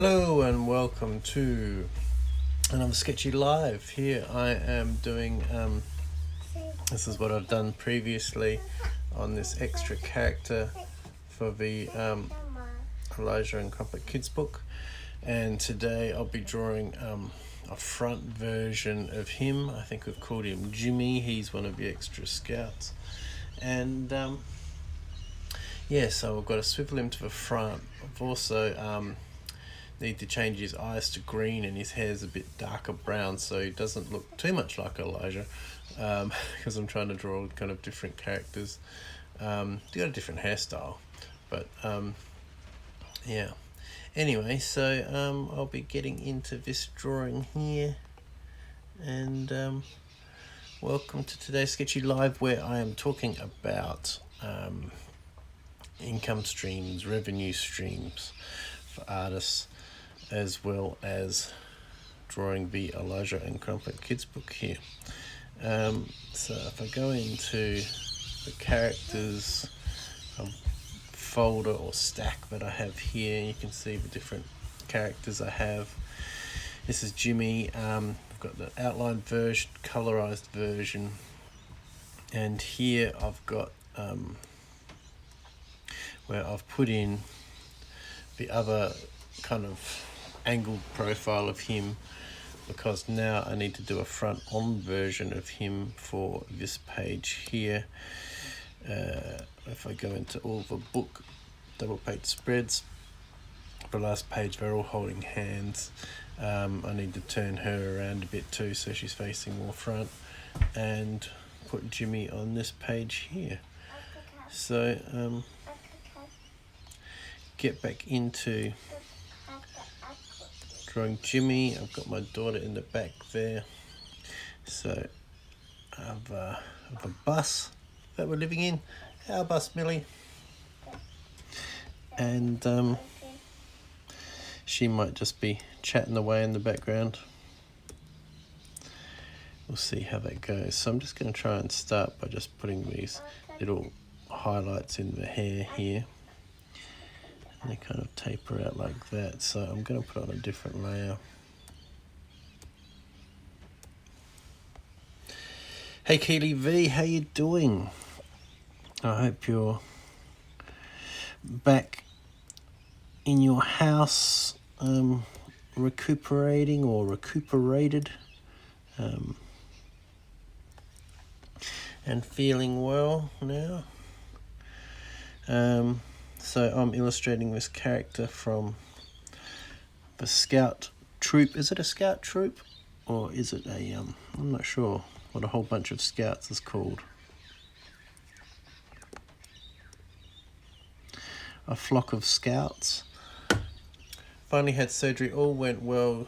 Hello and welcome to another Sketchy Live. Here I am doing, this is what I've done previously on this extra character for the Elijah and Crumpet kids book. And today I'll be drawing a front version of him. I think we've called him Jimmy. He's one of the extra scouts. And yeah, so I've got to swivel him to the front. I've also need to change his eyes to green, and his hair's a bit darker brown so he doesn't look too much like Elijah, because I'm trying to draw kind of different characters. They got a different hairstyle, but yeah. Anyway, so I'll be getting into this drawing here, and welcome to today's Sketchy Live, where I am talking about income streams, revenue streams for artists, as well as drawing the Elijah and Crumpet kids book here. So if I go into the characters folder or stack that I have here, you can see the different characters I have. This is Jimmy. I've got the outlined version, colorized version, and here I've got where I've put in the other kind of angled profile of him, because now I need to do a front on version of him for this page here. If I go into all the book double page spreads, the last page they're all holding hands. I need to turn her around a bit too so she's facing more front, and put Jimmy on this page here. So get back into drawing Jimmy. I've got my daughter in the back there. So I have a bus that we're living in, our bus, Millie. And she might just be chatting away in the background. We'll see how that goes. So I'm just going to try and start by just putting these little highlights in the hair here. And they kind of taper out like that, so I'm going to put on a different layer. Hey Keely V, how you doing? I hope you're back in your house, recuperating or recuperated, and feeling well now. So I'm illustrating this character from the Scout Troop. Is it a Scout Troop, or is it a I'm not sure what a whole bunch of Scouts is called. A flock of Scouts. Finally had surgery, all went well.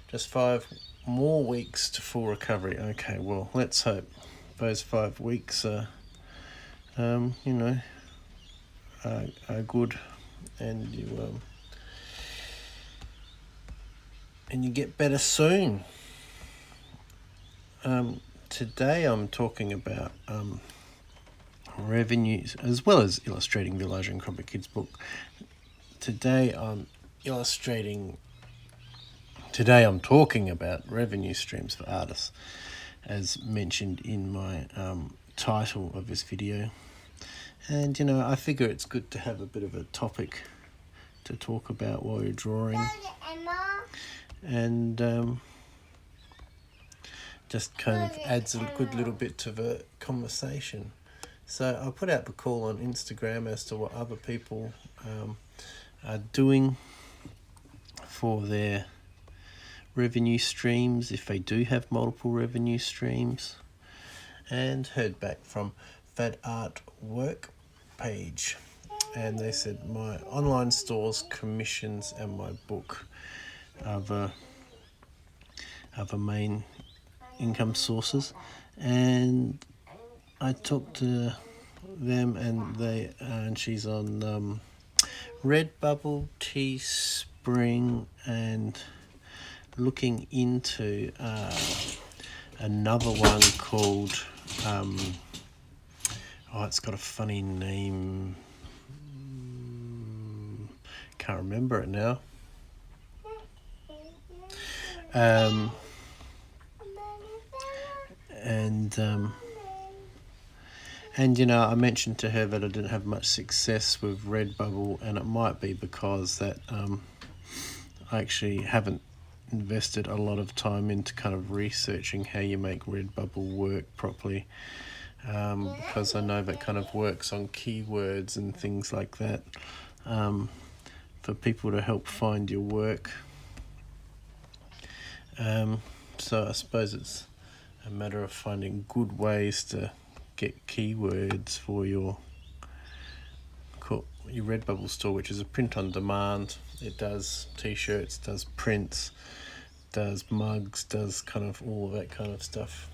Just 5 more weeks to full recovery. Okay, well, let's hope those 5 weeks are good, and you get better soon. Today I'm talking about revenues, as well as illustrating the Elijah and Crumpet kids book. Today I'm talking about revenue streams for artists, as mentioned in my title of this video. And I figure it's good to have a bit of a topic to talk about while you're drawing, and just kind of adds a good little bit to the conversation. So I put out the call on Instagram as to what other people are doing for their revenue streams, if they do have multiple revenue streams, and heard back from That Artwork page, and they said my online stores, commissions, and my book are the main income sources. And I talked to them, and she's on Redbubble, Teespring, and looking into another one called it's got a funny name, can't remember it now. And you know, I mentioned to her that I didn't have much success with Redbubble, and it might be because that I actually haven't invested a lot of time into kind of researching how you make Redbubble work properly, because I know that kind of works on keywords and things like that, for people to help find your work. So I suppose it's a matter of finding good ways to get keywords for your Redbubble store, which is a print on demand. It does t-shirts, does prints, does mugs, does kind of all of that kind of stuff.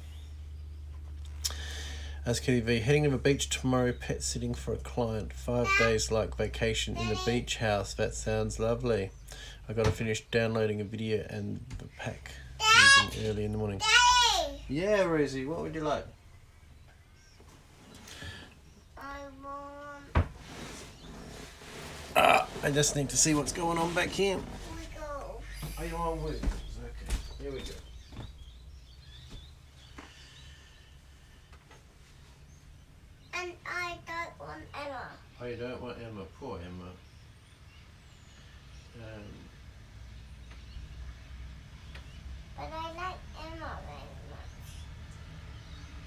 As Kitty V, heading to the beach tomorrow, pet sitting for a client, 5 days like vacation in the beach house. That sounds lovely. I got to finish downloading a video and the pack using early in the morning. Yeah, Rosie, what would you like? I just need to see what's going on back here. Are you on Wiggles? Okay, here we go. And I don't want Emma. Oh, you don't want Emma? Poor Emma. But I like Emma very much.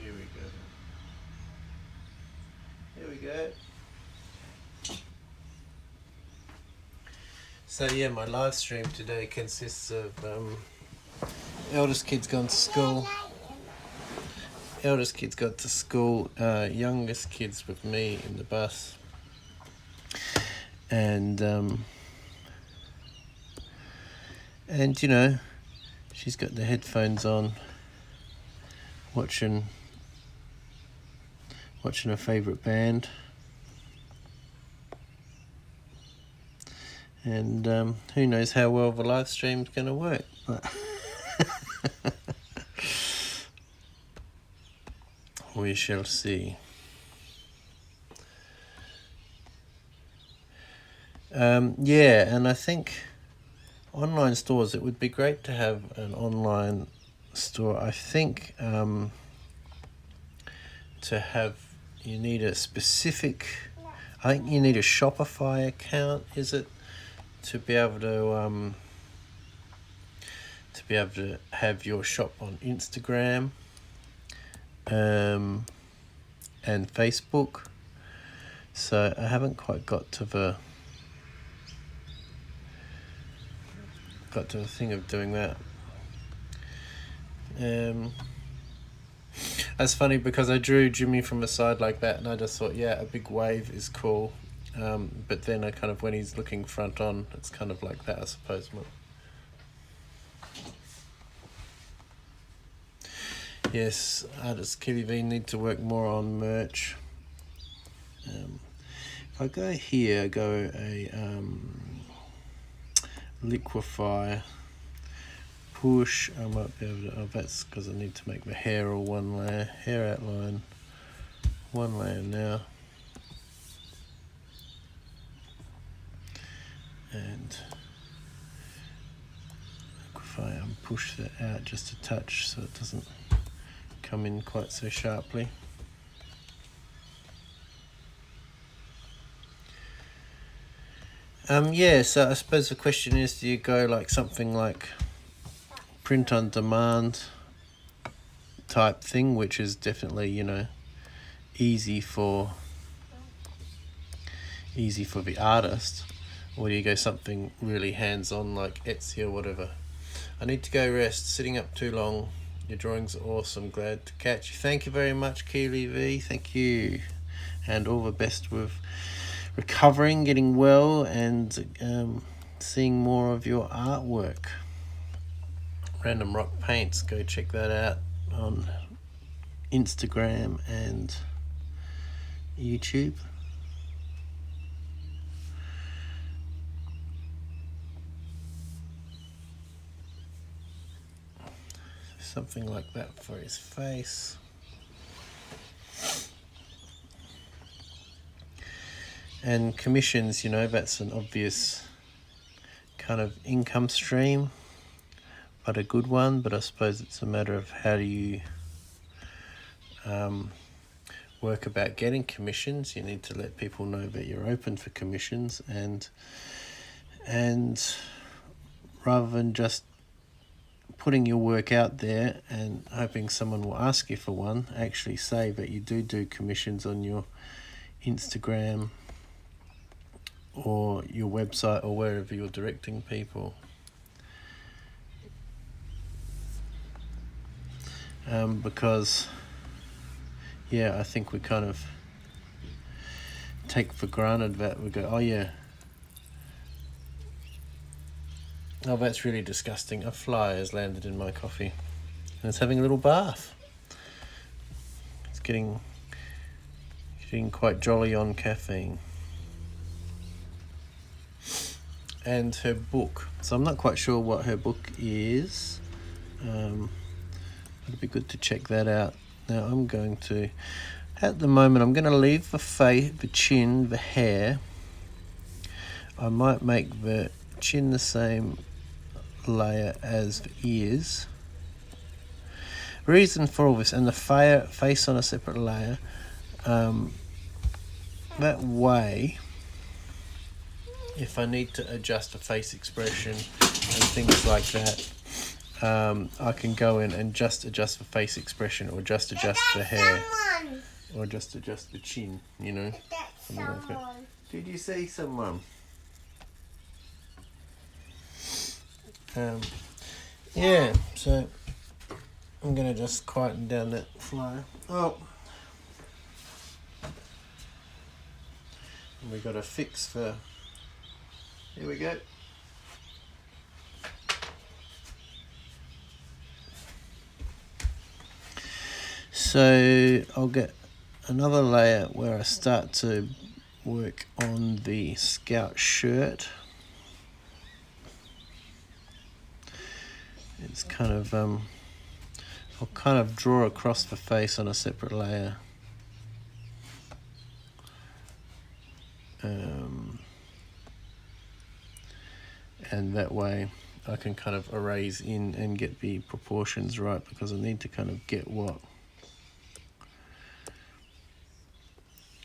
Here we go. Here we go. So yeah, my live stream today consists of eldest kid's gone to school. Eldest kid's got to school. Youngest kid's with me in the bus. And you know, she's got the headphones on, watching her favourite band. And who knows how well the live stream's going to work. But we shall see. Yeah, and I think online stores, it would be great to have an online store. I think to have, you need a specific, I think you need a Shopify account, is it? To be able to have your shop on Instagram and Facebook. So I haven't quite got to the thing of doing that. That's funny because I drew Jimmy from the side like that, and I just thought, yeah, a big wave is cool. But then I kind of, when he's looking front on, it's kind of like that, I suppose. Yes, artist Kitty V need to work more on merch. If I go here, go a liquefy, push, I might be able to, oh, that's because I need to make the hair all one layer, hair outline, one layer now. And liquefy and push that out just a touch so it doesn't come in quite so sharply. Yeah, so I suppose the question is, do you go like something like print on demand type thing, which is definitely, you know, easy for the artist, or do you go something really hands-on like Etsy or whatever? I need to go rest, sitting up too long. Your drawings are awesome, glad to catch you. Thank you very much, Keely V, thank you. And all the best with recovering, getting well, and seeing more of your artwork. Random Rock Paints, go check that out on Instagram and YouTube. Something like that for his face. And commissions, you know, that's an obvious kind of income stream. but a good one. But I suppose it's a matter of how do you work about getting commissions. You need to let people know that you're open for commissions, and rather than just putting your work out there and hoping someone will ask you for one, actually say that you do commissions on your Instagram or your website or wherever you're directing people. Because I think we kind of take for granted that we go, oh, that's really disgusting. A fly has landed in my coffee and it's having a little bath. It's getting quite jolly on caffeine. And her book. So I'm not quite sure what her book is. It'd be good to check that out. Now I'm going to, at the moment, I'm going to leave the face, the chin, the hair. I might make the chin the same layer as the ears. Reason for all this, and the face on a separate layer. That way, if I need to adjust the face expression and things like that, I can go in and just adjust the face expression, or just adjust the hair, or just adjust the chin, something like that. Did you see someone? So I'm going to just quieten down that flow. Oh, and we got a fix for, here we go. So I'll get another layer where I start to work on the Scout shirt. It's kind of, I'll kind of draw across the face on a separate layer. And that way I can kind of erase in and get the proportions right, because I need to kind of get what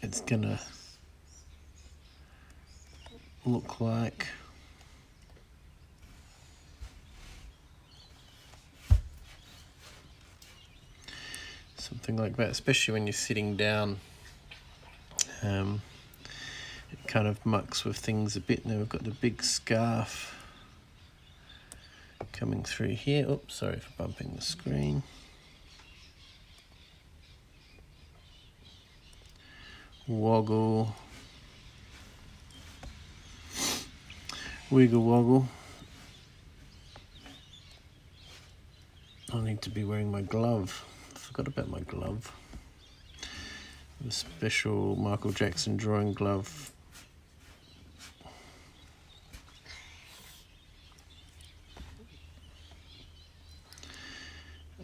it's gonna look like. Something like that, especially when you're sitting down. It kind of mucks with things a bit. Now we've got the big scarf coming through here. Oops, sorry for bumping the screen. Woggle. Wiggle woggle. I need to be wearing my glove. I forgot about my glove. The special Michael Jackson drawing glove.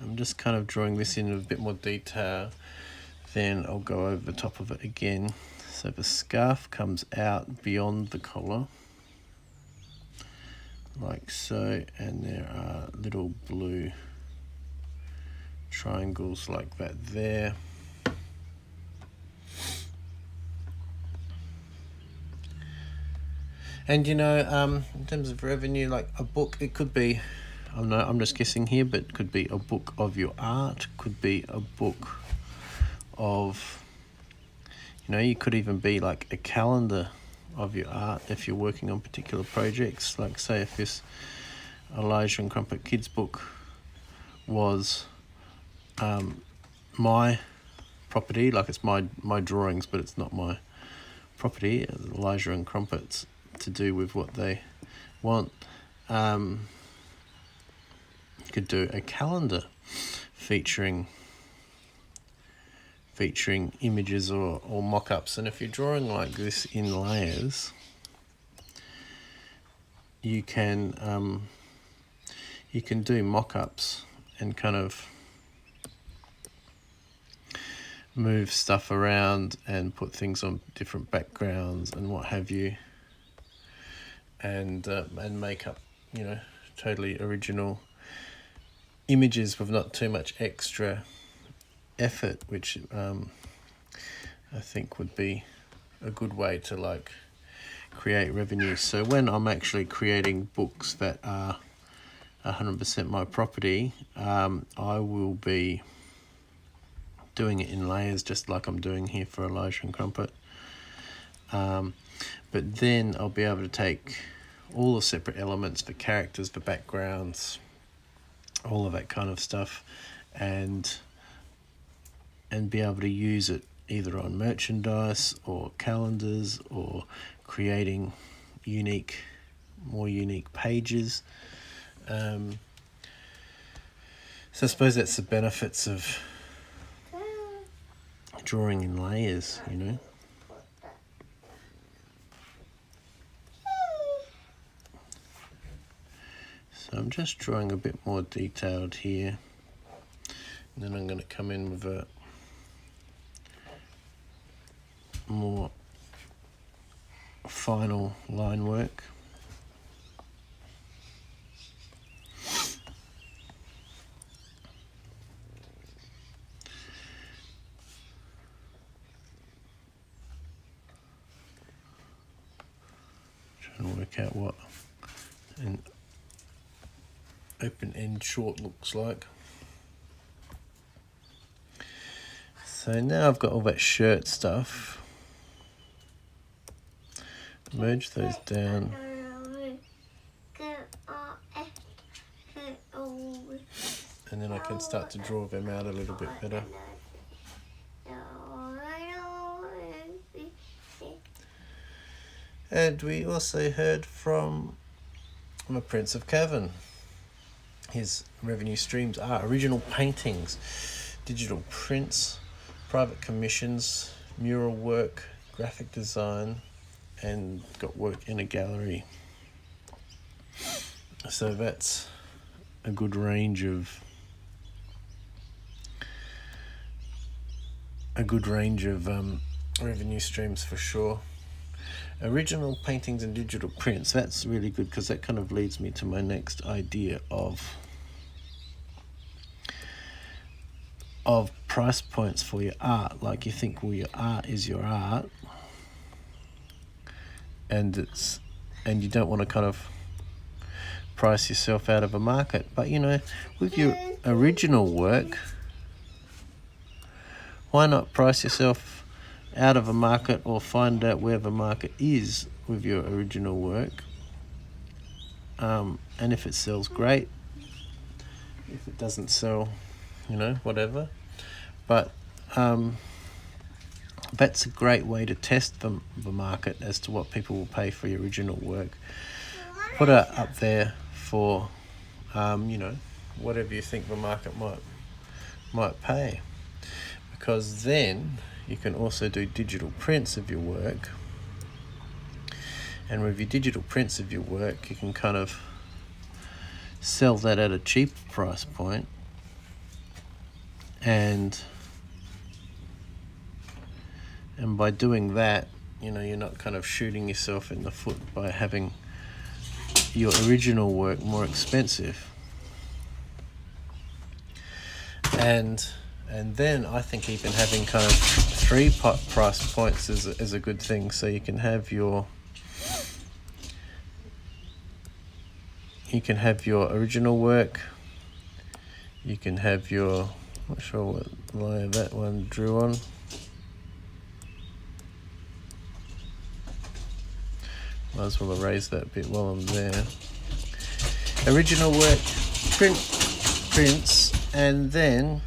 I'm just kind of drawing this in a bit more detail, then I'll go over the top of it again. So the scarf comes out beyond the collar, like so, and there are little blue triangles like that there. And in terms of revenue, like a book, it could be, I'm just guessing here, but it could be a book of your art, could be a book of, you could even be like a calendar of your art if you're working on particular projects. Like say if this Elijah and Crumpet kids book was my property, like it's my drawings, but it's not my property. Elijah and Crumpet's to do with what they want. You could do a calendar featuring images or mock-ups. And if you're drawing like this in layers, you can do mock-ups and kind of move stuff around and put things on different backgrounds and what have you, and make up totally original images with not too much extra effort, which I think would be a good way to like create revenue. So when I'm actually creating books that are 100% my property, I will be doing it in layers, just like I'm doing here for Elijah and Crumpet. But then I'll be able to take all the separate elements, the characters, the backgrounds, all of that kind of stuff, and be able to use it either on merchandise or calendars or creating more unique pages. So I suppose that's the benefits of drawing in layers, you know. So I'm just drawing a bit more detailed here, and then I'm going to come in with a more final line work. Trying to work out what an open-end short looks like. So now I've got all that shirt stuff. Merge those down. And then I can start to draw them out a little bit better. And we also heard from the Prince of Cavan. His revenue streams are original paintings, digital prints, private commissions, mural work, graphic design, and got work in a gallery. So that's a good range of revenue streams for sure. Original paintings and digital prints, that's really good because that kind of leads me to my next idea of price points for your art. Like you think, well, your art is your art, and you don't want to kind of price yourself out of a market. But you know, with your original work, why not price yourself out of a market or find out where the market is with your original work? And if it sells, great. If it doesn't sell, you know, whatever. But that's a great way to test the market as to what people will pay for your original work. Put it up there for, you know, whatever you think the market might pay. Because then you can also do digital prints of your work. And with your digital prints of your work, you can kind of sell that at a cheap price point. And by doing that, you know, you're not kind of shooting yourself in the foot by having your original work more expensive. And then I think even having kind of 3 price points is a good thing. So you can have your original work. You can have your, not sure what layer that one drew on. Might as well erase that bit while I'm there. Original work, prints, and then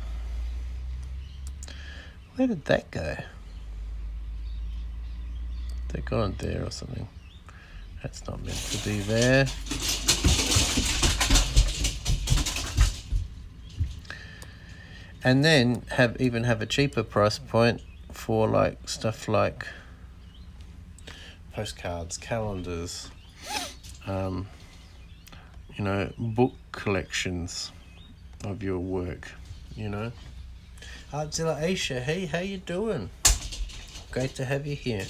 where did that go? They gone there or something. That's not meant to be there. And then have a cheaper price point for like stuff like postcards, calendars, you know, book collections of your work, you know. Artzilla Aisha, hey, how you doing? Great to have you here.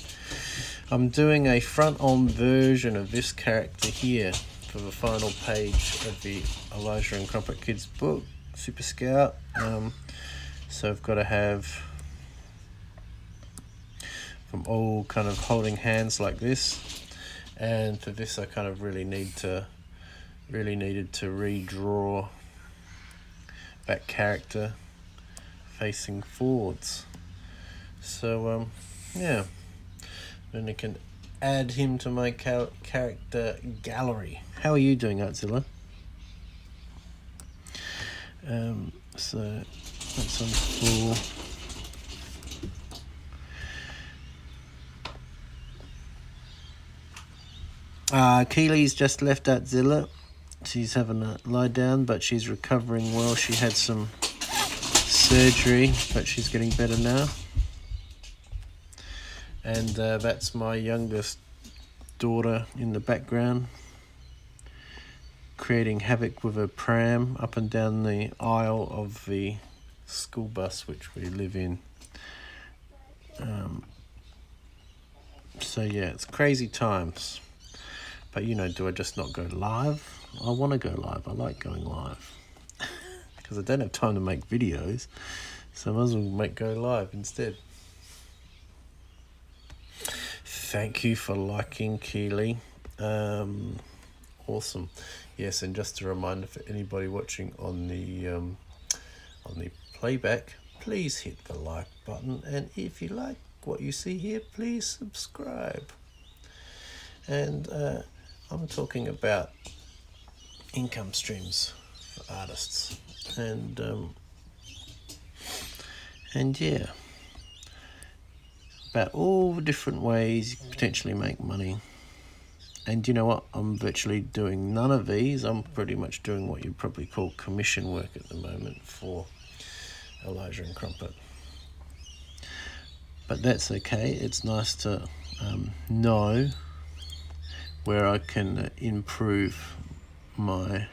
I'm doing a front-on version of this character here for the final page of the Elijah and Crumpet Kids book. Super Scout. So I've got to have from all kind of holding hands like this, and for this I kind of really needed to redraw that character facing forwards. So yeah, then I can add him to my character gallery. How are you doing, Artzilla? So that's on full. Keely's just left Artzilla. She's having a lie down, but she's recovering well. She had some surgery, but she's getting better now. And that's my youngest daughter in the background, creating havoc with a pram up and down the aisle of the school bus which we live in. So yeah, it's crazy times. But you know, do I just not go live? I want to go live. I like going live. Because I don't have time to make videos. So I might as well go live instead. Thank you for liking, Keely. Awesome. Yes, and just a reminder for anybody watching on the playback, please hit the like button, and if you like what you see here, please subscribe. And I'm talking about income streams for artists, and yeah, about all the different ways you can potentially make money. And you know what? I'm virtually doing none of these. I'm pretty much doing what you'd probably call commission work at the moment for Elijah and Crumpet. But that's okay. It's nice to know where I can improve my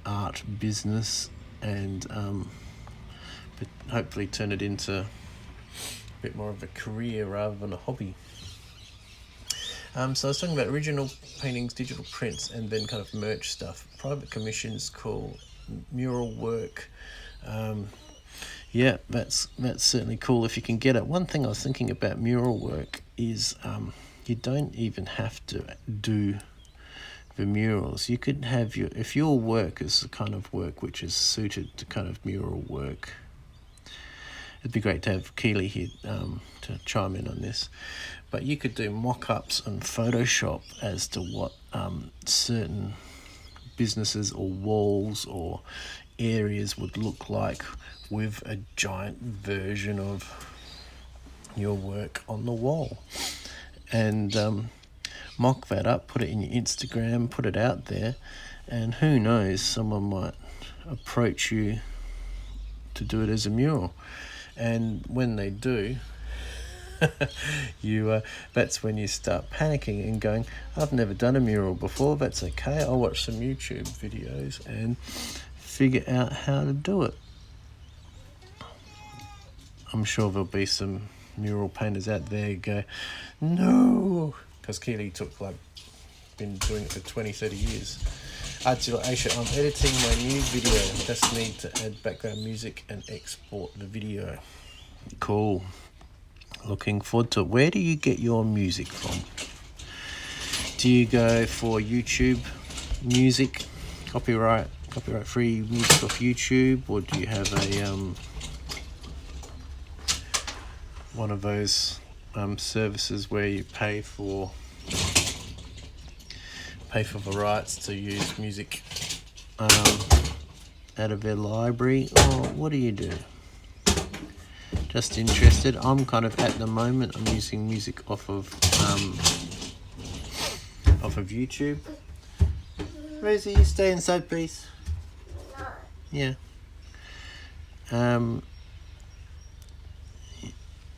art business and but hopefully turn it into a bit more of a career rather than a hobby. So I was talking about original paintings, digital prints, and then kind of merch stuff. Private commissions, cool. Mural work. Yeah, that's certainly cool if you can get it. One thing I was thinking about mural work is you don't even have to do the murals. You could have if your work is the kind of work which is suited to kind of mural work. It'd be great to have Keely here to chime in on this. But you could do mock-ups on Photoshop as to what certain businesses or walls or areas would look like with a giant version of your work on the wall. And mock that up, put it in your Instagram, put it out there, and who knows, someone might approach you to do it as a mural. And when they do, that's when you start panicking and going, I've never done a mural before. That's okay. I'll watch some YouTube videos and figure out how to do it. I'm sure there'll be some mural painters out there who go, no, because Keely been doing it for 20-30 years. Aisha, I'm editing my new video. I just need to add background music and export the video. Cool. Looking forward to it. Where do you get your music from? Do you go for YouTube music, copyright free music off YouTube, or do you have a one of those services where you pay for the rights to use music out of their library, or what do you do? Just interested. I'm kind of at the moment I'm using music off of YouTube. Rosie, you stay inside, please. No. Yeah.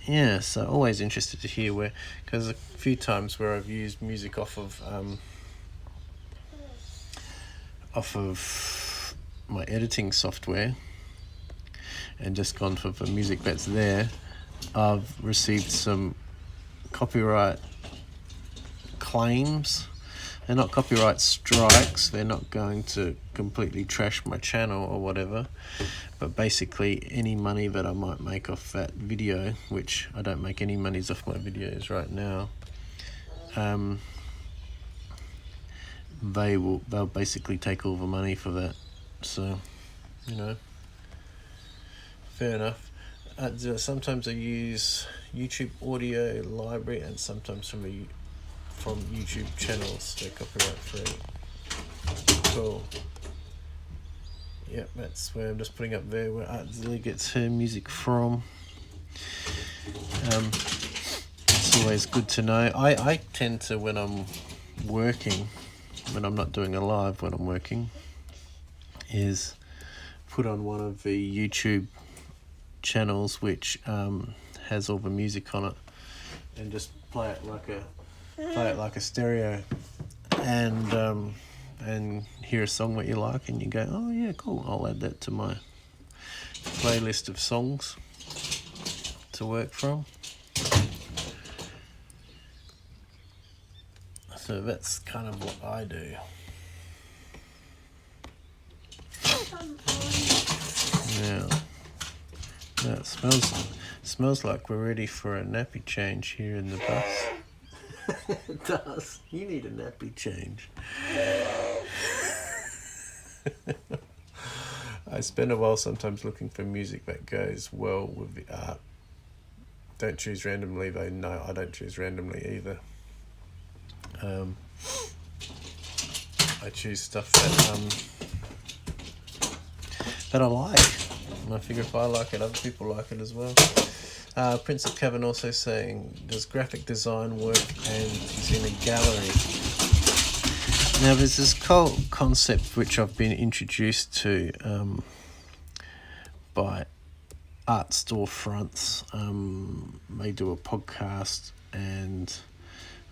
Yeah. So always interested to hear where, because a few times where I've used music off of my editing software and just gone for the music that's there, I've received some copyright claims They're not copyright strikes. They're not going to completely trash my channel or whatever. But basically, any money that I might make off that video, which I don't make any monies off my videos right now, they'll basically take all the money for that. So, you know, fair enough. Sometimes I use YouTube audio library, and sometimes from YouTube channels. They're copyright free. Cool. Yep, that's where I'm just putting up there where Art Zilly gets her music from. It's always good to know. I tend to, when I'm working, when I'm not doing a live, when I'm working, is put on one of the YouTube channels which has all the music on it, and just play it like a stereo, and hear a song that you like, and you go, oh yeah, cool, I'll add that to my playlist of songs to work from. So that's kind of what I do. Yeah. Yeah, it smells like we're ready for a nappy change here in the bus. It does. You need a nappy change. I spend a while sometimes looking for music that goes well with the art. Don't choose randomly though. No, I don't choose randomly either. I choose stuff that I like. And I figure if I like it, other people like it as well. Prince of Kevin also saying, does graphic design work, and he's in a gallery. Now there's this concept which I've been introduced to by art storefronts. They do a podcast and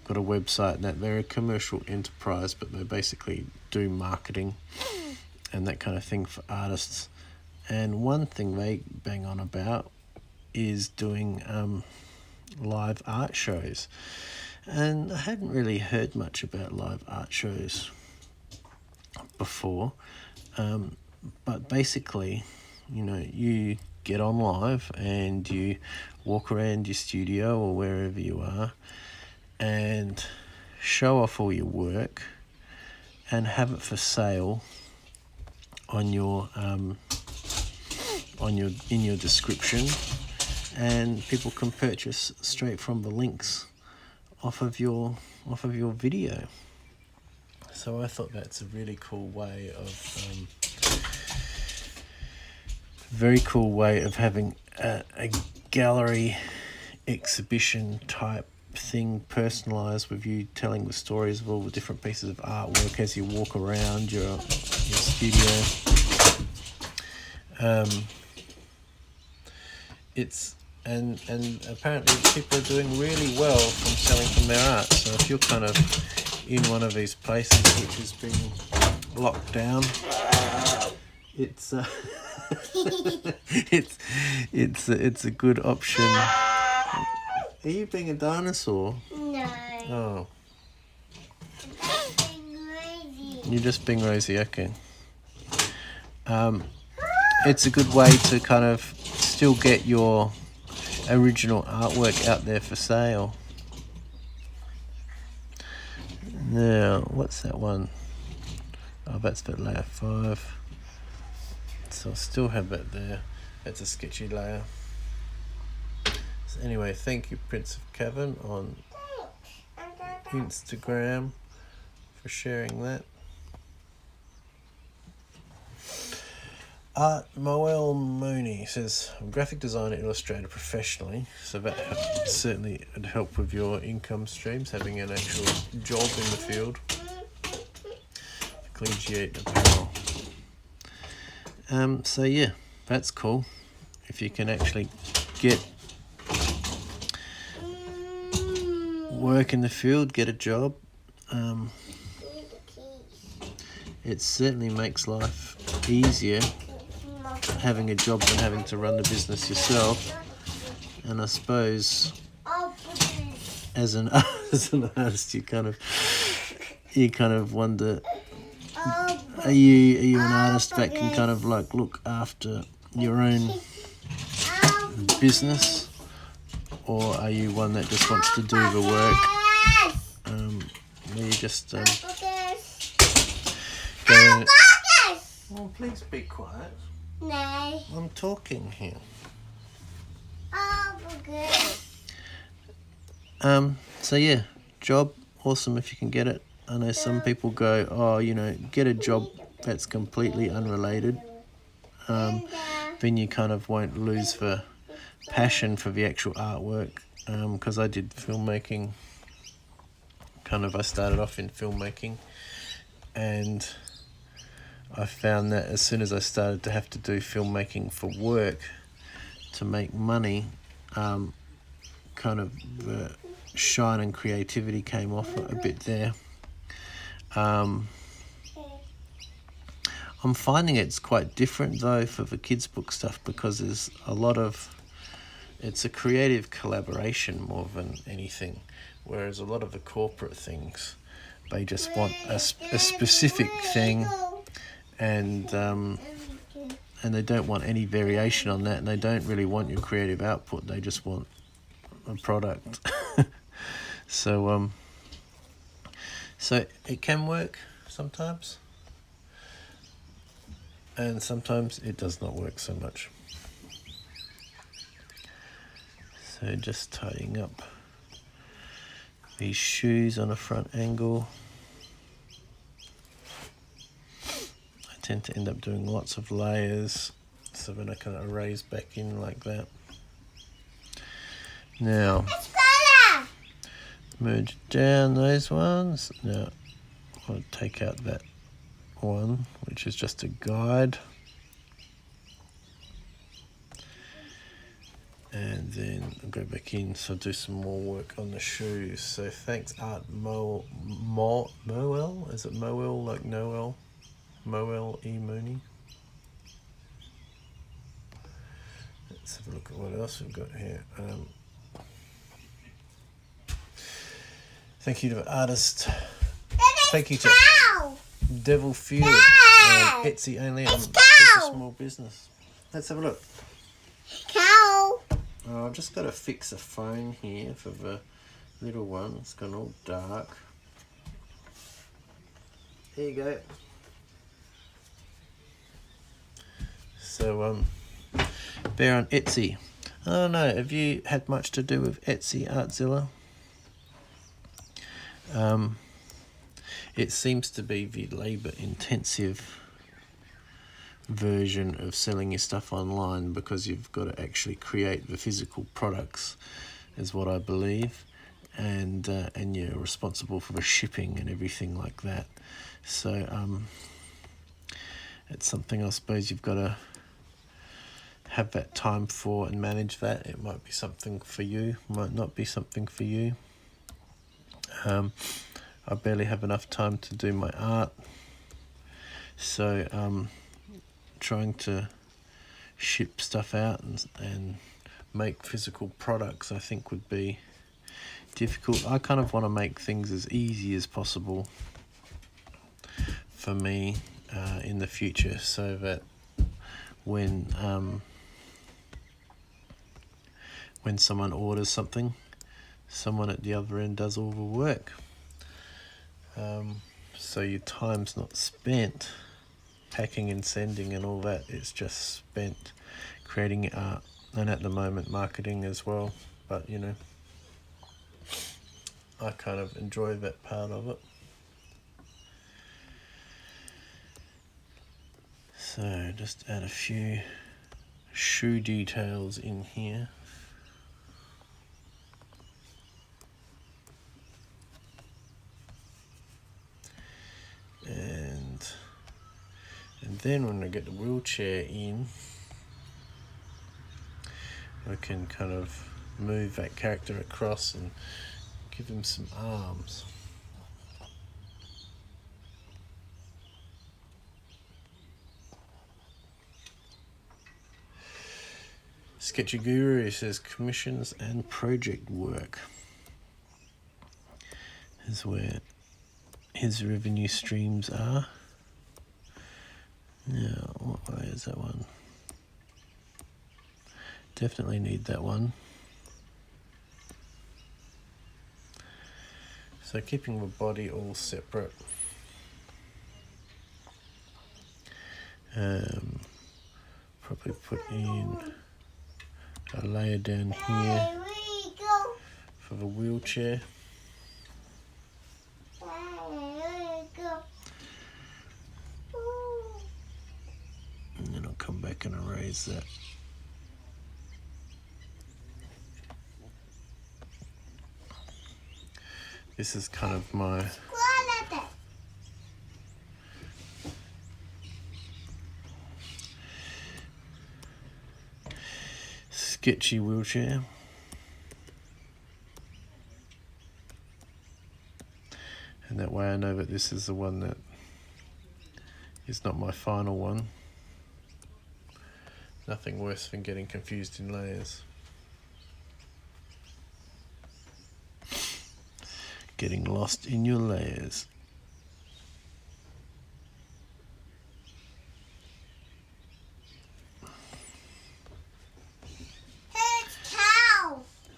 got a website, and that they're a commercial enterprise, but they basically do marketing and that kind of thing for artists. And one thing they bang on about is doing live art shows. And I hadn't really heard much about live art shows before. But basically, you know, you get on live and you walk around your studio or wherever you are and show off all your work and have it for sale on your in your description, and people can purchase straight from the links off of your video. So I thought that's a really cool way of having a gallery exhibition type thing, personalized, with you telling the stories of all the different pieces of artwork as you walk around your studio. And apparently people are doing really well from selling from their art. So if you're kind of in one of these places which has been locked down, it's it's a good option. Are you being a dinosaur? No. Oh. I'm being lazy. You're just being rosy, okay. It's a good way to kind of still get your original artwork out there for sale. Now, what's that one? Oh, that's for layer 5. So I'll still have that there. That's a sketchy layer. So anyway, thank you, Prince of Kevin, on Instagram for sharing that. Art Moel Mooney says, I'm a graphic designer, illustrator professionally, so that certainly would help with your income streams, having an actual job in the field. Collegiate apparel. So yeah, that's cool. If you can actually get work in the field, get a job, it certainly makes life easier having a job than having to run the business yourself. And I suppose as an artist, you kind of you kind of wonder, Oh, are you an artist that can kind of like look after your own business, or are you one that just wants to do the work? Where you just go in. Oh, please be quiet. No. I'm talking here. So yeah, job, awesome if you can get it. I know some people go, oh, you know, get a job that's completely unrelated. Then you kind of won't lose the passion for the actual artwork. Because I did filmmaking, I started off in filmmaking, and I found that as soon as I started to have to do filmmaking for work to make money, kind of the shine and creativity came off a bit there. I'm finding it's quite different though for the kids book stuff, because there's a lot of, it's a creative collaboration more than anything, whereas a lot of the corporate things, they just want a specific thing, and they don't want any variation on that, and they don't really want your creative output, they just want a product. So it can work sometimes, and sometimes it does not work so much. So just tidying up these shoes on a front angle. I tend to end up doing lots of layers, so then I can erase back in like that. Now, merge down those ones. Now, I'll take out that one, which is just a guide. And then I'll go back in, so I'll do some more work on the shoes. So thanks Art Moel, is it Moel like Noel? Moel E. Mooney. Let's have a look at what else we've got here. Thank you to the artist. Thank you to Devil Fuel. Etsy only. I'm just a small business. Let's have a look. Cow. I've just got to fix a phone here for the little one. It's gone all dark. There you go. So they're on Etsy. I don't know, have you had much to do with Etsy, Artzilla? It seems to be the labour intensive version of selling your stuff online, because you've got to actually create the physical products, is what I believe, and you're responsible for the shipping and everything like that. So it's something I suppose you've got to have that time for and manage that. It might be something for you, might not be something for you. I barely have enough time to do my art, so trying to ship stuff out and make physical products, I think, would be difficult. I kind of want to make things as easy as possible for me in the future, so that when someone orders something, someone at the other end does all the work. So your time's not spent packing and sending and all that, it's just spent creating art, and at the moment marketing as well, but you know, I kind of enjoy that part of it. So just add a few shoe details in here. And then when I get the wheelchair in, I can kind of move that character across and give him some arms. Sketchy Guru says commissions and project work is where his revenue streams are. Now, what way is that one? Definitely need that one. So keeping the body all separate. Probably put in a layer down here for the wheelchair. And then I'll come back and erase that. This is kind of my sketchy wheelchair. And that way I know that this is the one that is not my final one. Nothing worse than getting confused in layers. Getting lost in your layers.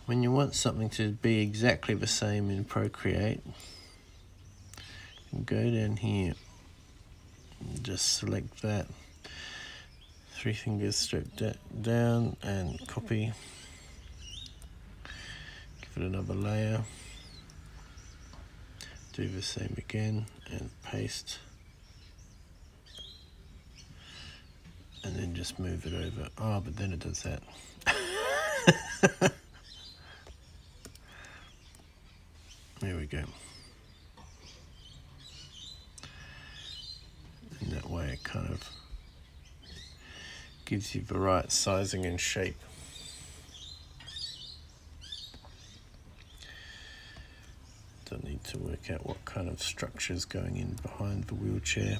When you want something to be exactly the same in Procreate, you can go down here and just select that. 3 fingers straight down and copy. Give it another layer. Do the same again and paste. And then just move it over. Oh, but then it does that. There we go. And that way it kind of gives you the right sizing and shape. Don't need to work out what kind of structure is going in behind the wheelchair.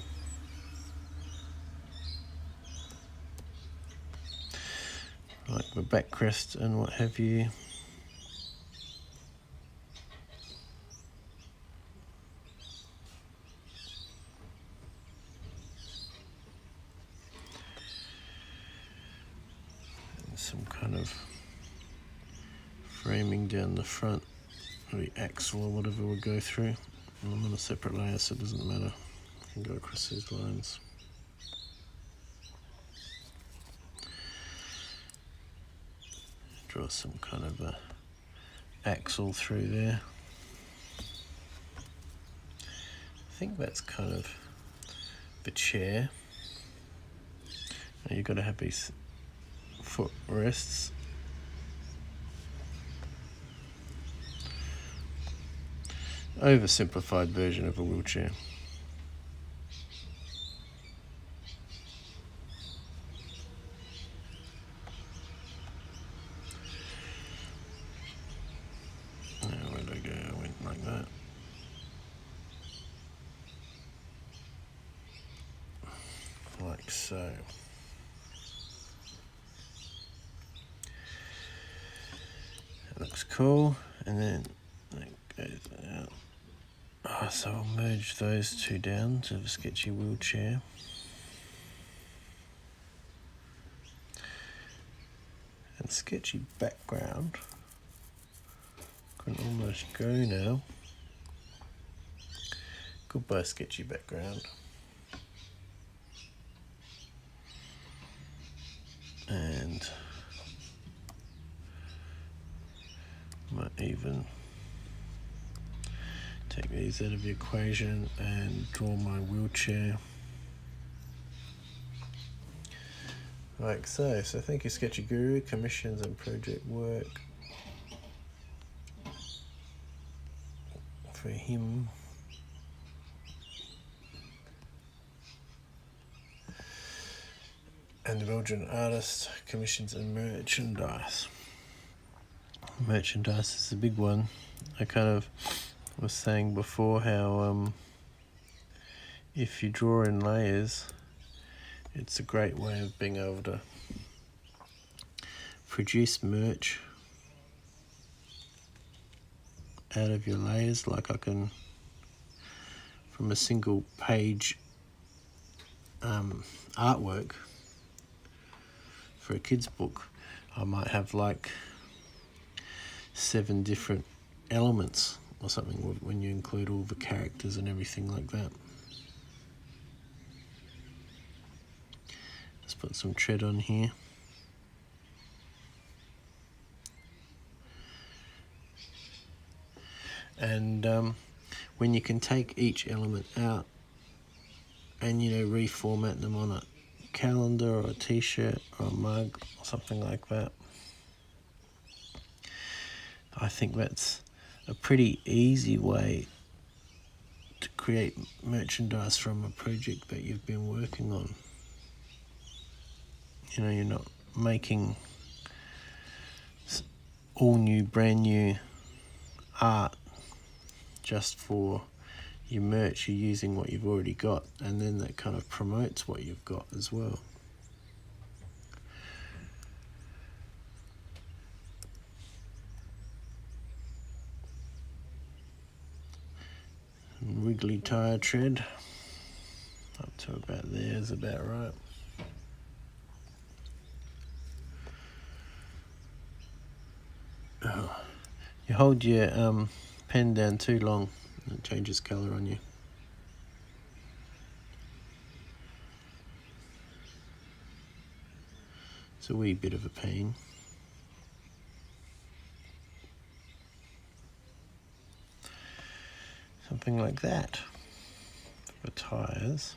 Like the backrest and what have you. And some kind of framing down the front, the axle or whatever will go through. And I'm on a separate layer, so it doesn't matter. I can go across these lines. Draw some kind of a axle through there. I think that's kind of the chair. Now you've got to have these foot rests. Oversimplified version of a wheelchair. Where'd I go? I went like that. Like so. That looks cool. And then that goes out. So I'll merge those two down to the sketchy wheelchair. And sketchy background. Can almost go now. Goodbye, sketchy background. And might even take these out of the equation and draw my wheelchair like so. So thank you, Sketchy Guru. Commissions and project work for him. And the Belgian artist, commissions and merchandise. Merchandise is a big one. I kind of was saying before how if you draw in layers, it's a great way of being able to produce merch out of your layers. Like I can from a single page artwork for a kid's book, I might have like 7 different elements or something when you include all the characters and everything like that. Let's put some tread on here. And when you can take each element out and, you know, reformat them on a calendar or a t-shirt or a mug or something like that, I think that's a pretty easy way to create merchandise from a project that you've been working on. You know, you're not making all new, brand new art just for your merch. You're using what you've already got, and then that kind of promotes what you've got as well. And wiggly tire tread up to about there is about right. Oh. You hold your pen down too long and it changes colour on you. It's a wee bit of a pain. Something like that for tyres.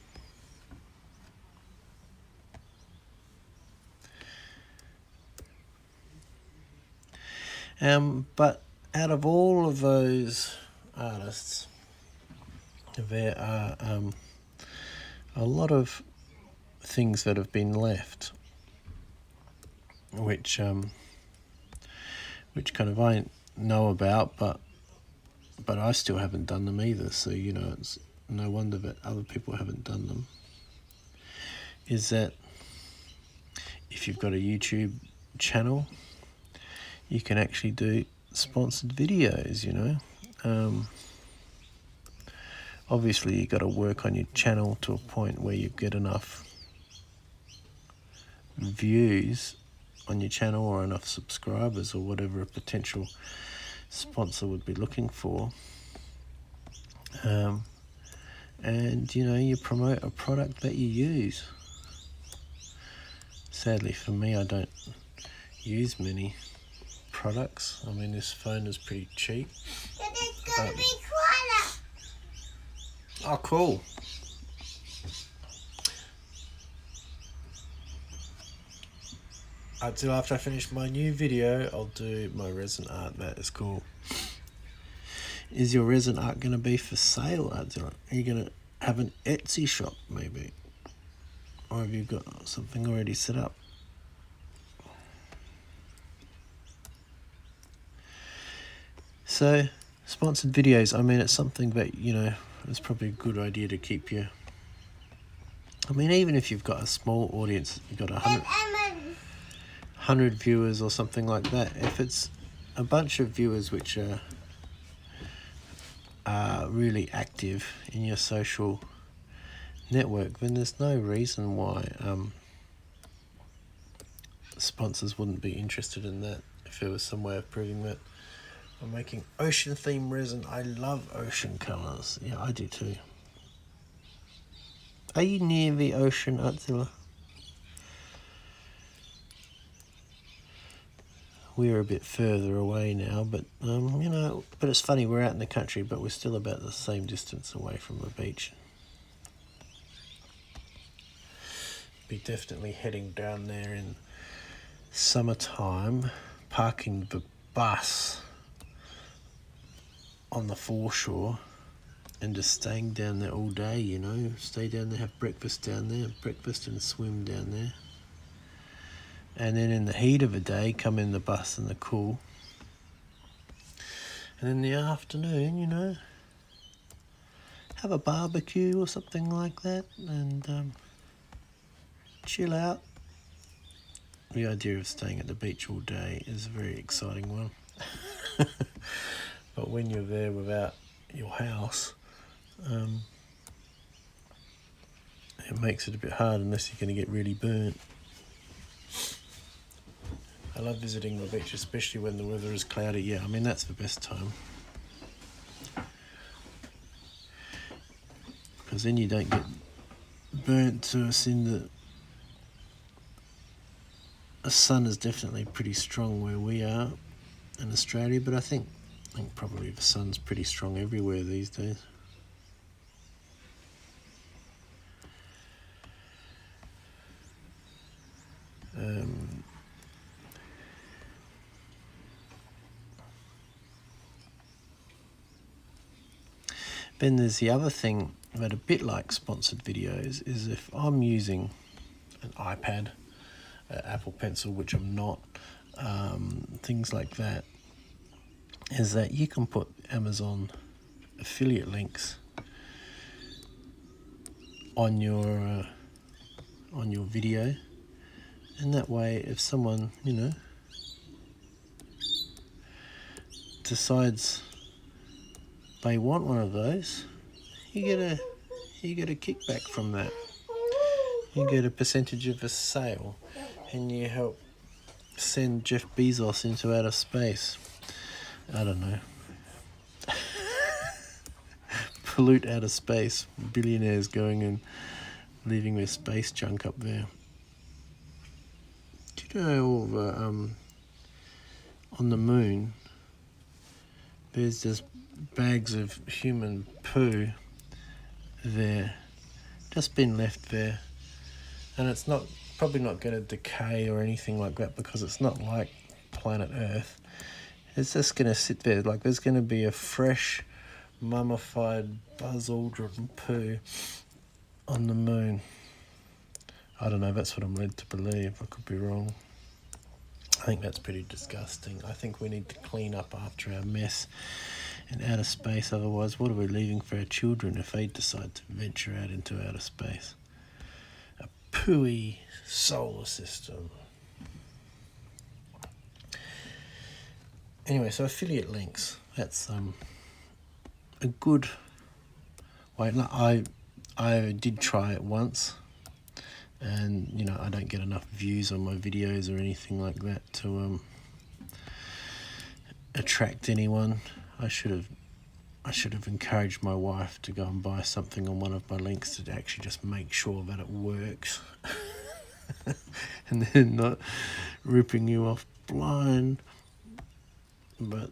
But out of all of those artists, there are a lot of things that have been left, which kind of I know about, but I still haven't done them either. So, you know, it's no wonder that other people haven't done them. Is that if you've got a YouTube channel, you can actually do sponsored videos, you know. Obviously you got to work on your channel to a point where you get enough views on your channel or enough subscribers or whatever a potential sponsor would be looking for. And, you know, you promote a product that you use. Sadly for me, I don't use many products. I mean, this phone is pretty cheap. It's gonna be quiet. Oh, cool. Until after I finish my new video, I'll do my resin art. That is cool. Is your resin art going to be for sale? Are you going to have an Etsy shop maybe? Or have you got something already set up? So, sponsored videos, I mean, it's something that, you know, it's probably a good idea to keep you. I mean, even if you've got a small audience, you've got 100 viewers or something like that, if it's a bunch of viewers which are really active in your social network, then there's no reason why sponsors wouldn't be interested in that if there was some way of proving that. I'm making ocean theme resin. I love ocean colours. Yeah, I do too. Are you near the ocean, Atzilla? We're a bit further away now, but you know, but it's funny, we're out in the country, but we're still about the same distance away from the beach. Be definitely heading down there in summertime, parking the bus on the foreshore and just staying down there all day, you know. Stay down there, have breakfast down there, breakfast and swim down there. And then in the heat of the day, come in the bus in the cool. And in the afternoon, you know, have a barbecue or something like that and chill out. The idea of staying at the beach all day is a very exciting one. But when you're there without your house, it makes it a bit hard unless you're going to get really burnt. I love visiting the beach, especially when the weather is cloudy. Yeah, I mean, that's the best time. Because then you don't get burnt to us in the sun is definitely pretty strong where we are in Australia, but I think probably the sun's pretty strong everywhere these days. Then there's the other thing that a bit like sponsored videos is if I'm using an iPad, Apple Pencil, which I'm not, things like that, is that you can put Amazon affiliate links on your video, and that way if someone, you know, decides they want one of those, you get a kickback from that. You get a percentage of a sale, and you help send Jeff Bezos into outer space. I don't know. Pollute outer space. Billionaires going and leaving their space junk up there. Do you know all the on the moon there's just bags of human poo there, just been left there, and it's probably not going to decay or anything like that because it's not like planet Earth. It's just going to sit there. Like there's going to be a fresh, mummified Buzz Aldrin poo on the moon. I don't know, that's what I'm led to believe. I could be wrong. I think that's pretty disgusting. I think we need to clean up after our mess in outer space. Otherwise, what are we leaving for our children if they decide to venture out into outer space? A pooey solar system. Anyway, so affiliate links. That's a good way. I did try it once, and you know I don't get enough views on my videos or anything like that to attract anyone. I should have encouraged my wife to go and buy something on one of my links to actually just make sure that it works, and then not ripping you off blind. But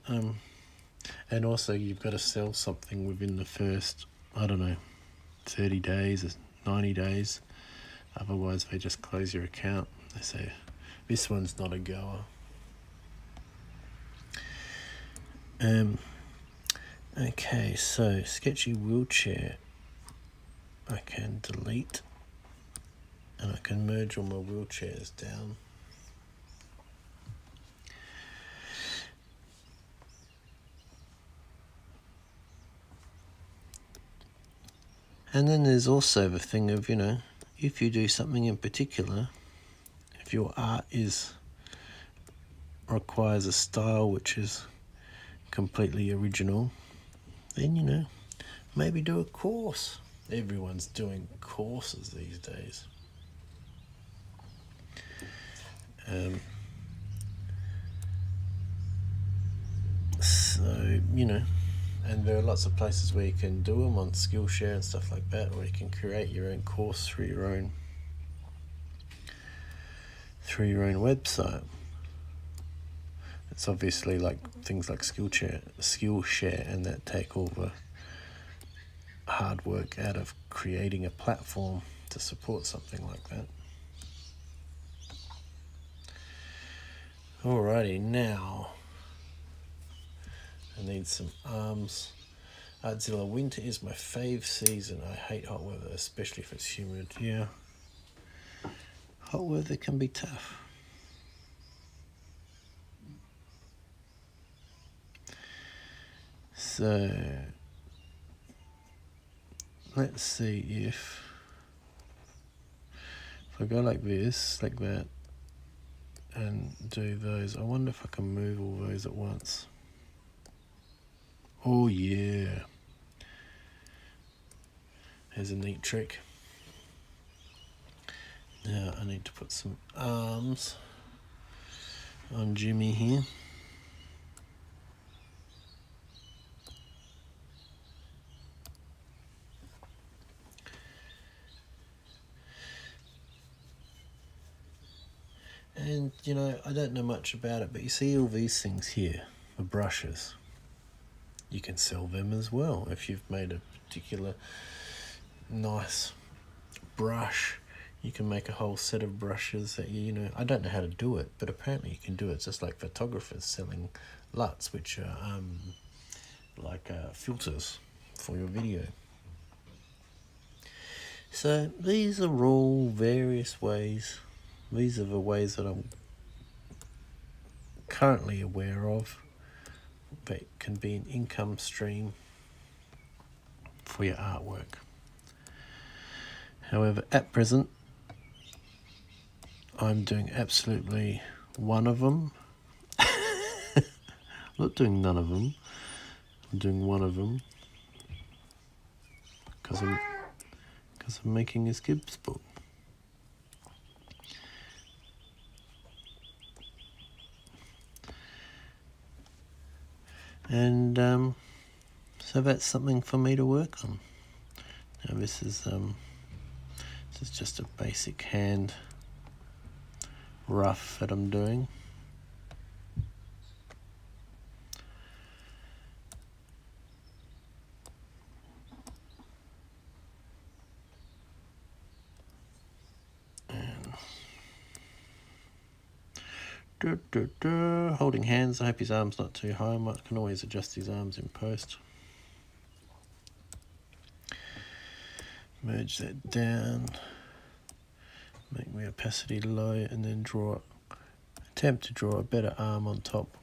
and also you've got to sell something within the first, I don't know, 30 days or 90 days. Otherwise they just close your account. They say, this one's not a goer. Okay, so Sketchy wheelchair I can delete, and I can merge all my wheelchairs down. And then there's also the thing of, you know, if you do something in particular, if your art requires a style which is completely original, then, you know, maybe do a course. Everyone's doing courses these days. So, you know, and there are lots of places where you can do them on Skillshare and stuff like that, or you can create your own course through your own website. It's obviously like things like Skillshare and that take all the hard work out of creating a platform to support something like that. Alrighty, now I need some arms. Artzilla, winter is my fave season. I hate hot weather, especially if it's humid. Yeah, hot weather can be tough. So let's see if I go like this, like that, and do those. I wonder if I can move all those at once. Oh yeah. There's a neat trick. Now I need to put some arms on Jimmy here. And you know, I don't know much about it, but you see all these things here, the brushes. You can sell them as well if you've made a particular nice brush. You can make a whole set of brushes that you know, I don't know how to do it, but apparently you can do it just like photographers selling LUTs, which are like filters for your video. So these are all various ways. These are the ways that I'm currently aware of that can be an income stream for your artwork. However, at present, I'm doing absolutely one of them. I'm not doing none of them. I'm doing one of them because I'm making a Gibbs book. And so that's something for me to work on. Now this is just a basic hand rough that I'm doing. Holding hands. I hope his arm's not too high. I can always adjust his arms in post. Merge that down. Make the opacity low, and then attempt to draw a better arm on top.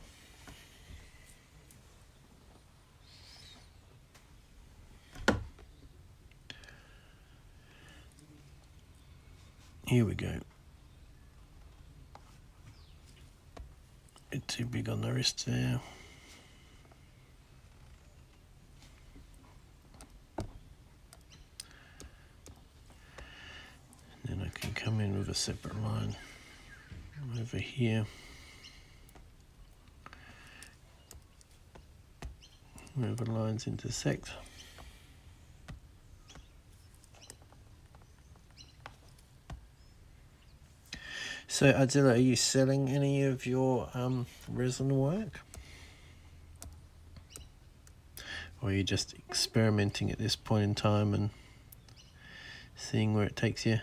Here we go. Bit too big on the wrist there. And then I can come in with a separate line over here. Where the lines intersect. So Adzilla, are you selling any of your resin work? Or are you just experimenting at this point in time and seeing where it takes you?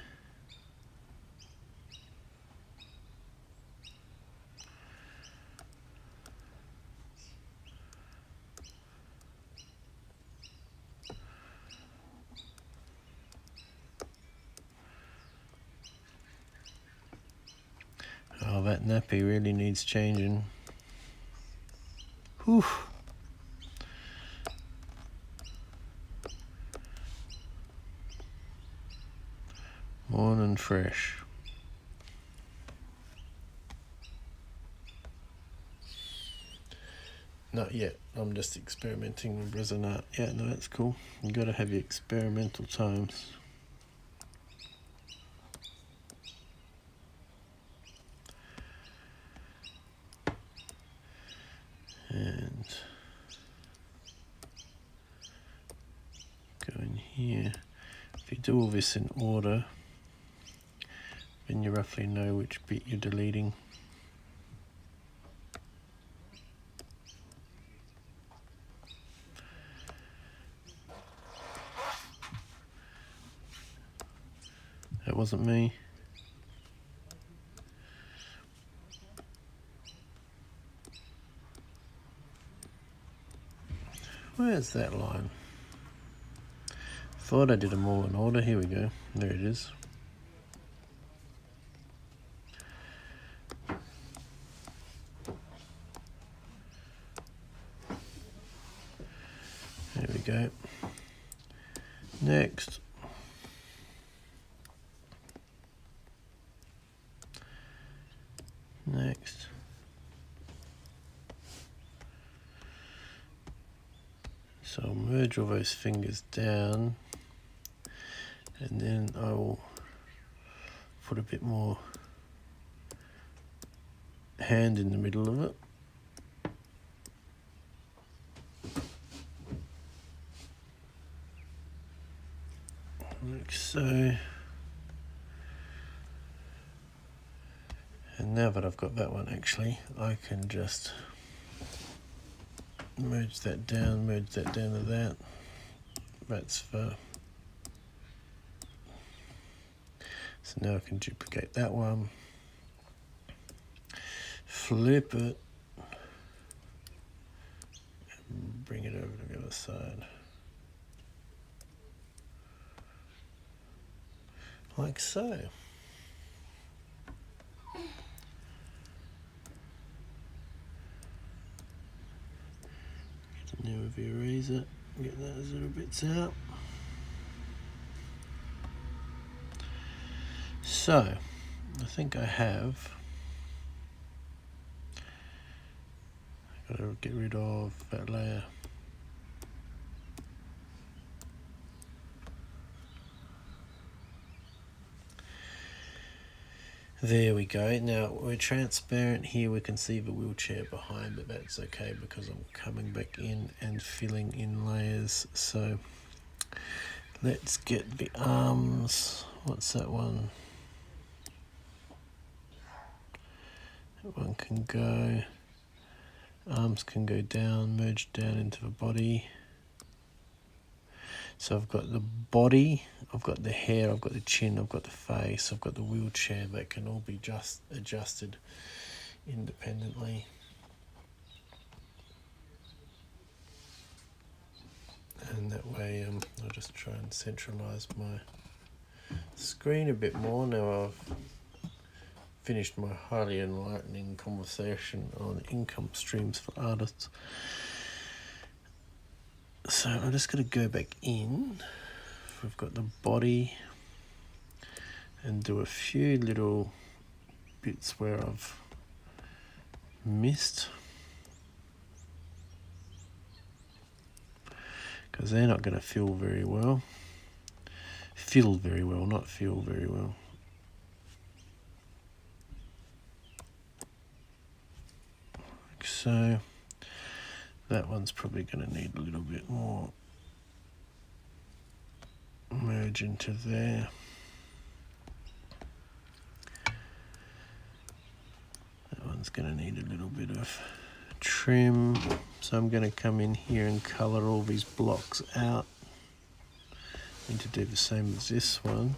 Oh, that nappy really needs changing. Whew. Morning fresh. Not yet. I'm just experimenting with resin art. Yeah, no, that's cool. You gotta have your experimental times. And go in here. If you do all this in order, then you roughly know which bit you're deleting. That wasn't me. Where's that line? Thought I did them all in order. Here we go. There it is. There we go. Next. Next. So I'll merge all those fingers down, and then I will put a bit more hand in the middle of it. Like so. And now that I've got that one, actually, I can just merge that down to that. That's for... So now I can duplicate that one, flip it, and bring it over to the other side. Like so. Now with the eraser, get those little bits out. So, I think I have. Got to get rid of that layer. There we go. Now we're transparent here. We can see the wheelchair behind, but that's okay because I'm coming back in and filling in layers. So let's get the arms. What's that one? That one can go. Arms can go down, merge down into the body. So I've got the body, I've got the hair, I've got the chin, I've got the face, I've got the wheelchair. That can all be just adjusted independently. And that way I'll just try and centralise my screen a bit more. Now I've finished my highly enlightening conversation on income streams for artists. So I'm just going to go back in. We've got the body and do a few little bits where I've missed, because they're not going to feel very well. Feel very well, not feel very well. Like so. That one's probably going to need a little bit more merge into there. That one's going to need a little bit of trim. So I'm going to come in here and colour all these blocks out. Need to do the same as this one.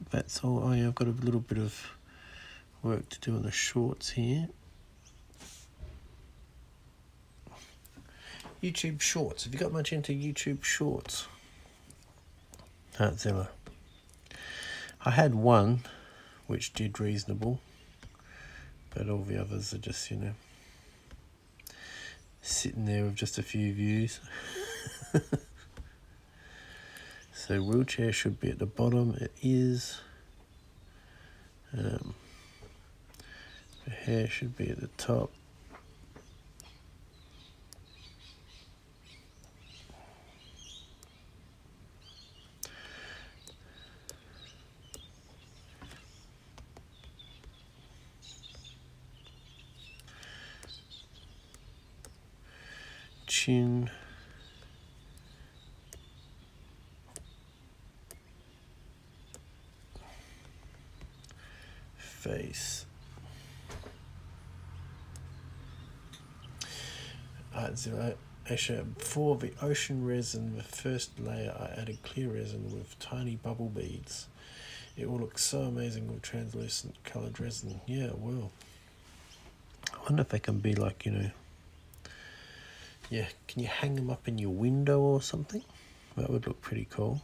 That's all. Oh yeah, I've got a little bit of work to do on the shorts here. YouTube shorts. Have you got much into YouTube shorts? That's ever. I had one which did reasonable, but all the others are just, you know, sitting there with just a few views. So wheelchair should be at the bottom. It is. The hair should be at the top. Chin. Face. So actually, for the ocean resin, the first layer, I added clear resin with tiny bubble beads. It will look so amazing with translucent coloured resin. Yeah, it will. I wonder if they can be like, you know, yeah, can you hang them up in your window or something? That would look pretty cool.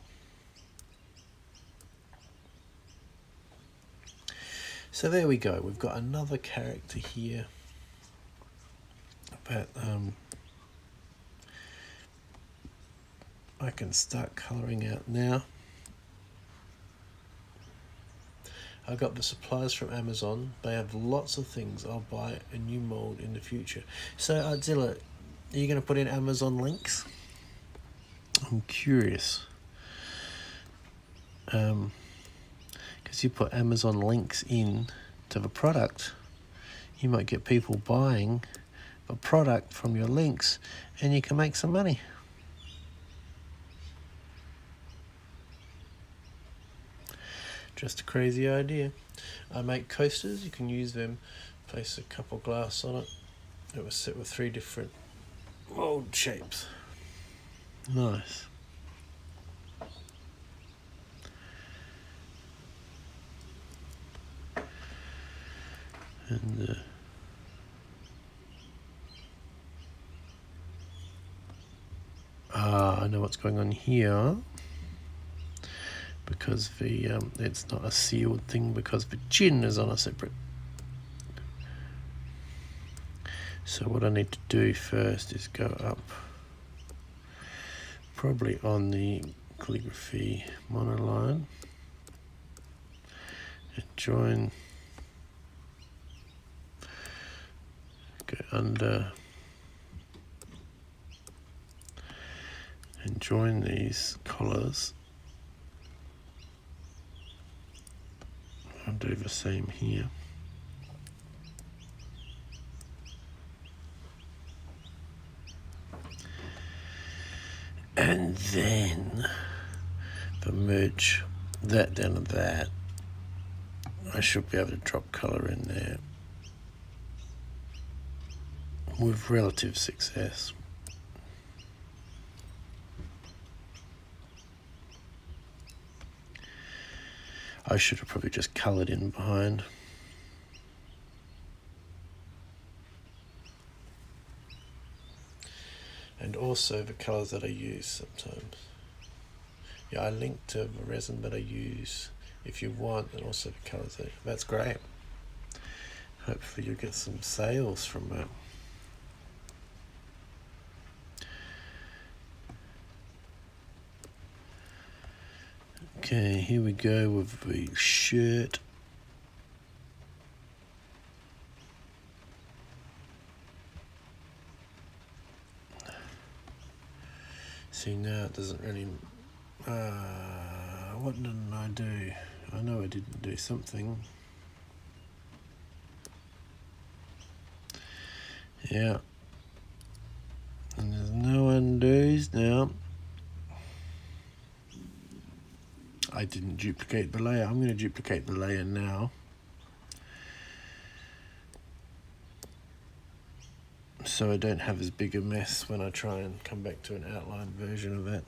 So there we go. We've got another character here. But I can start colouring out now. I got the supplies from Amazon. They have lots of things. I'll buy a new mold in the future. So Artzilla, are you going to put in Amazon links? I'm curious. Because you put Amazon links in to the product, you might get people buying a product from your links and you can make some money. Just a crazy idea. I make coasters. You can use them, place a couple glass on it. It was set with 3 different mold shapes. Nice. And I know what's going on here, because the it's not a sealed thing because the gin is on a separate. So what I need to do first is go up, probably on the calligraphy monoline, and join, go under, and join these collars. I'll do the same here. And then if I merge that down to that, I should be able to drop colour in there with relative success. I should have probably just coloured in behind. And also the colours that I use sometimes. Yeah, I link to the resin that I use if you want, and also the colours. That's great. Hopefully you'll get some sales from that. Okay, here we go with the shirt. See, now it doesn't really... what didn't I do? I know I didn't do something. Yeah. And there's no undos now. I didn't duplicate the layer. I'm going to duplicate the layer now. So I don't have as big a mess when I try and come back to an outline version of that.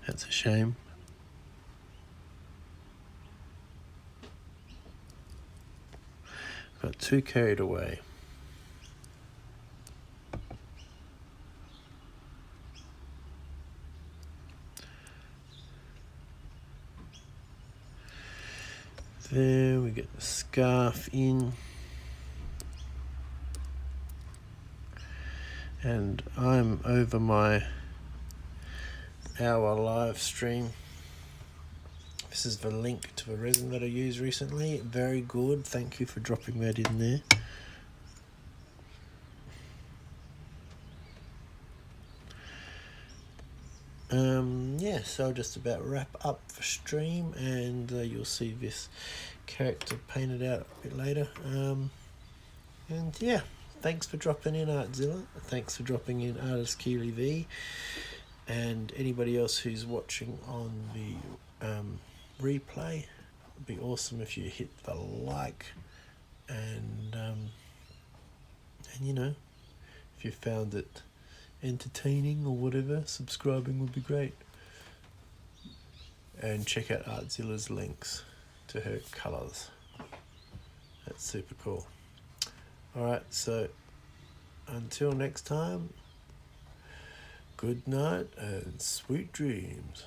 That's a shame. Got too carried away. There we get the scarf in. And I'm over my hour live stream. This is the link to the resin that I used recently. Very good. Thank you for dropping that in there. Yeah, so I'll just about wrap up the stream, and you'll see this character painted out a bit later. And yeah, thanks for dropping in, Artzilla. Thanks for dropping in, Artist Keely V. And anybody else who's watching on the replay, it'd be awesome if you hit the like, and you know, if you found it entertaining or whatever, subscribing would be great. And check out Artzilla's links to her colours. That's super cool. Alright, so until next time, good night and sweet dreams.